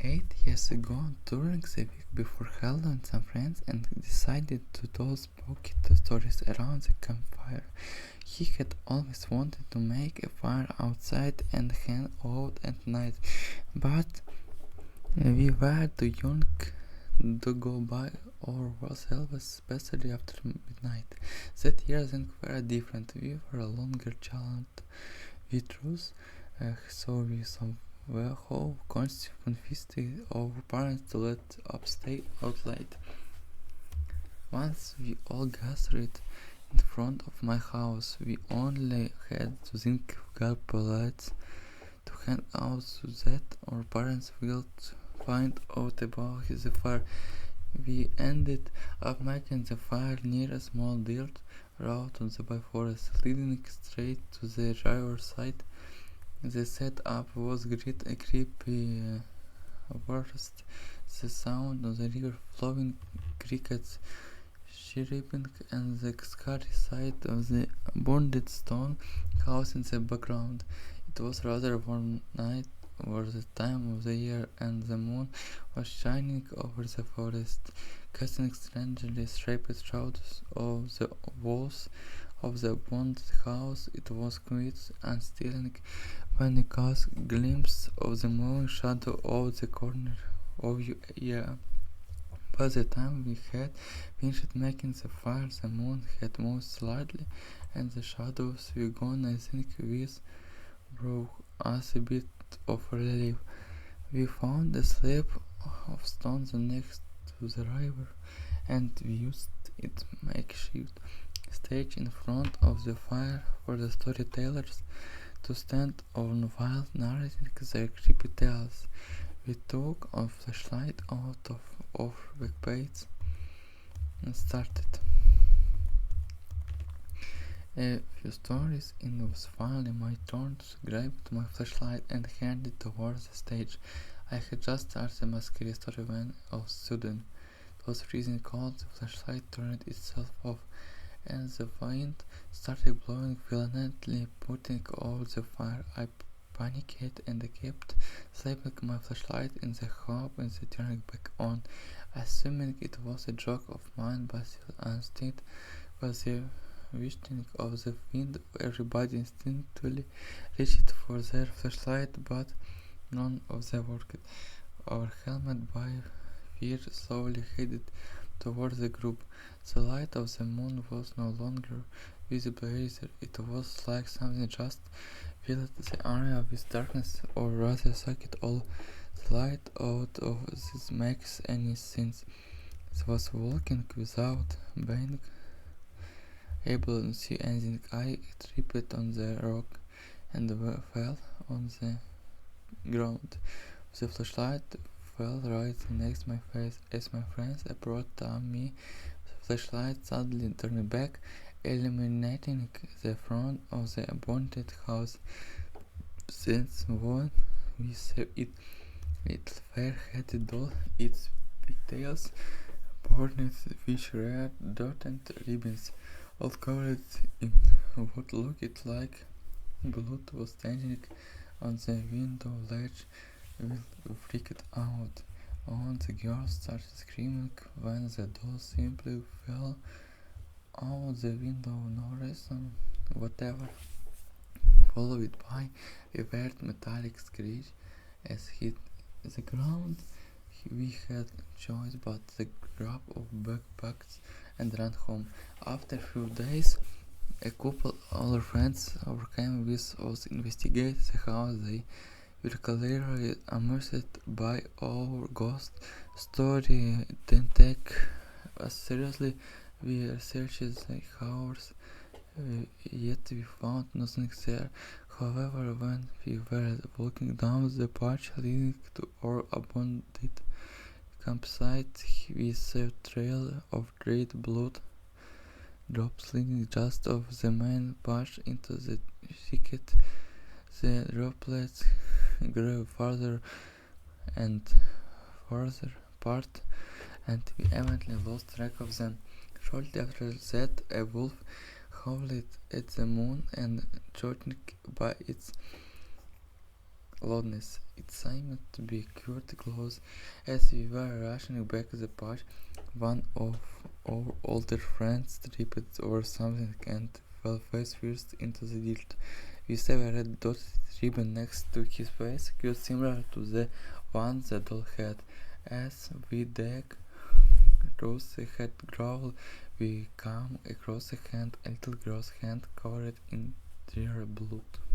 8 years ago, during the week before Halloween, some friends and decided to tell spooky stories around the campfire. He had always wanted to make a fire outside and hang out at night, but we were too young to go by ourselves, especially after midnight. That year things were different. We were a longer child. We truth, so we were how convinced our parents to let us stay out late. Once we all gathered in front of my house. We only had to think of God polite to hang out so that our parents will find out about the fire. We ended up making the fire near a small dirt road on the forest, leading straight to the riverside. The setup was great, a creepy forest. The sound of the river flowing, crickets chirping, and the scary sight of the burned stone house in the background. It was rather warm night for the time of the year, and the moon was shining over the forest, casting strangely shaped shadows of the walls of the burned house. It was quiet and still when you cast a glimpse of the moving shadow of the corner of your ear. By the time we had finished making the fire, the moon had moved slightly, and the shadows were gone. I think this brought us a bit of relief. We found a slab of stones next to the river, and we used it makeshift stage in front of the fire for the storytellers to stand on while narrating their creepy tales. We took a flashlight out of our backpacks and started a few stories, and it was finally my turn to grab my flashlight and hand it towards the stage. I had just started my scary story when all of a sudden it was freezing cold. The flashlight turned itself off, and the wind started blowing violently, putting out the fire. I panicked and kept slapping my flashlight in the hope and turning back on, assuming it was a joke of mine, but still instinct was the wishing of the wind. Everybody instinctively reached for their flashlight, but none of them worked. Our helmet by fear slowly headed toward the group. The light of the moon was no longer visible either. It was like something just filled the area with darkness, or rather sucked all the light out of this makes any sense. I was walking without being able to see anything. I tripped on the rock and fell on the ground. The flashlight fell right next to my face. As my friends approached me, the flashlight suddenly turned back, illuminating the front of the abandoned house. Since when we saw it, little fair-headed doll, its pigtails burned with red dirt and ribbons, all covered in what looked like blood, was standing on the window ledge. We freaked out. All the girls started screaming when the doll simply fell out the window. No reason whatever, followed by a weird metallic screech as hit the ground. We had choice but the grab of backpacks and ran home. After a few days, a couple of our friends came with us to investigate the house. They were clearly amused by our ghost story. Didn't take us seriously. We researched the house, yet we found nothing there. However, when we were walking down the path leading to our abandoned campsite, we saw a trail of red blood drops leading just off the main path into the thicket. The droplets grew farther and farther apart, and we eventually lost track of them. Shortly after that, a wolf howled at the moon, and judging by its loudness. It seemed to be quite close. As we were rushing back to the park, one of our older friends tripped over something and fell face first into the dirt. We saw a red dotted ribbon next to his face, quite similar to the one the doll had. As we dug across the head growl, we came across a hand, a little girl's hand covered in their blood.